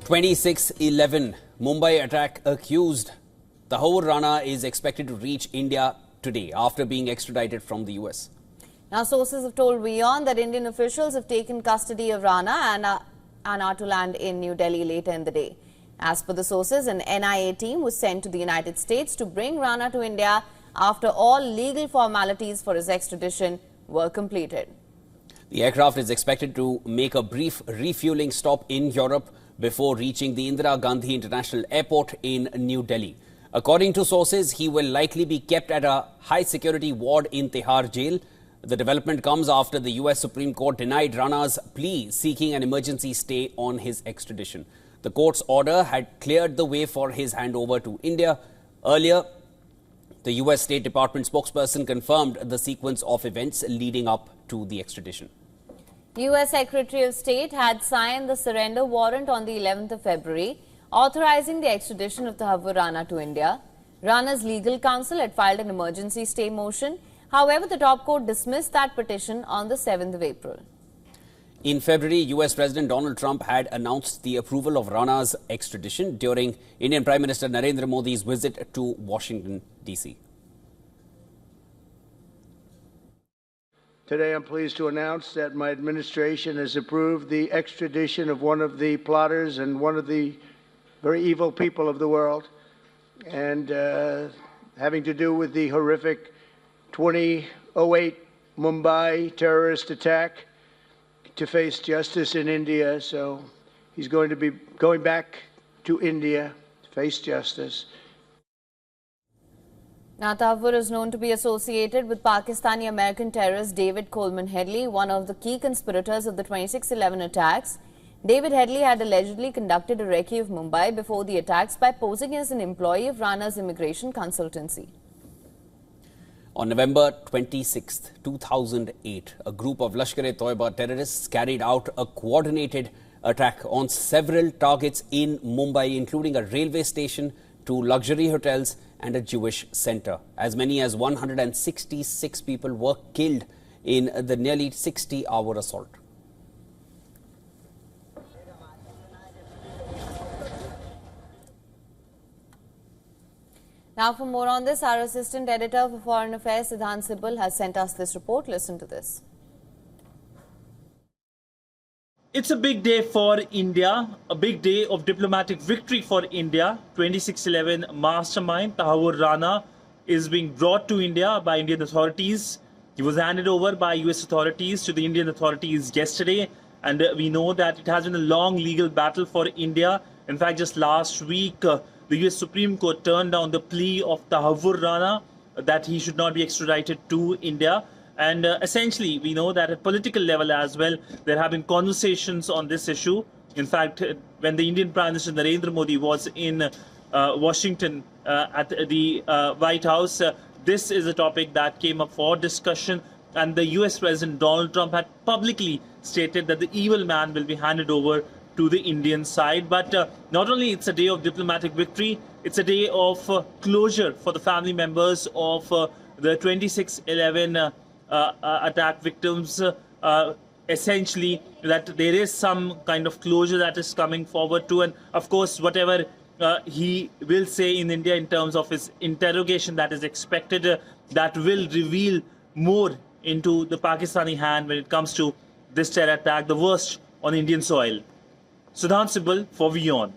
26/11 Mumbai attack accused Tahawwur Rana is expected to reach India today after being extradited from the US. Now, sources have told WION that Indian officials have taken custody of Rana and are to land in New Delhi later in the day. As per the sources, an NIA team was sent to the United States to bring Rana to India after all legal formalities for his extradition were completed. The aircraft is expected to make a brief refueling stop in Europe before reaching the Indira Gandhi International Airport in New Delhi. According to sources, he will likely be kept at a high-security ward in Tihar jail. The development comes after the US Supreme Court denied Rana's plea seeking an emergency stay on his extradition. The court's order had cleared the way for his handover to India. Earlier, the US State Department spokesperson confirmed the sequence of events leading up to the extradition. US Secretary of State had signed the surrender warrant on the 11th of February, authorizing the extradition of Tahawwur Rana to India. Rana's legal counsel had filed an emergency stay motion. However, the top court dismissed that petition on the 7th of April. In February, US President Donald Trump had announced the approval of Rana's extradition during Indian Prime Minister Narendra Modi's visit to Washington, D.C. Today, I'm pleased to announce that my administration has approved the extradition of one of the plotters and one of the very evil people of the world, and having to do with the horrific 2008 Mumbai terrorist attack, to face justice in India. So he's going to be going back to India to face justice. Now, Tahawwur is known to be associated with Pakistani-American terrorist David Coleman Headley, one of the key conspirators of the 26/11 attacks. David Headley had allegedly conducted a recce of Mumbai before the attacks by posing as an employee of Rana's immigration consultancy. On November 26, 2008, a group of Lashkar-e-Toiba terrorists carried out a coordinated attack on several targets in Mumbai, including a railway station, 2 luxury hotels and a Jewish center. As many as 166 people were killed in the nearly 60-hour assault. Now, for more on this, our Assistant Editor for Foreign Affairs, Siddhant Sibal, has sent us this report. Listen to this. It's a big day for India, a big day of diplomatic victory for India. 26/11 mastermind Tahawwur Rana is being brought to India by Indian authorities. He was handed over by US authorities to the Indian authorities yesterday, and we know that it has been a long legal battle for India. In fact, just last week, the US Supreme Court turned down the plea of Tahawwur Rana that he should not be extradited to India. And essentially, we know that at political level as well, there have been conversations on this issue. In fact, when the Indian Prime Minister Narendra Modi was in Washington at the White House, this is a topic that came up for discussion. And the US President Donald Trump had publicly stated that the evil man will be handed over to the Indian side. But not only it's a day of diplomatic victory, it's a day of closure for the family members of the 26/11 attack victims. Essentially, that there is some kind of closure that is coming forward to, and of course, whatever he will say in India in terms of his interrogation that is expected, that will reveal more into the Pakistani hand when it comes to this terror attack, the worst on Indian soil. Siddhant Sibal for WION.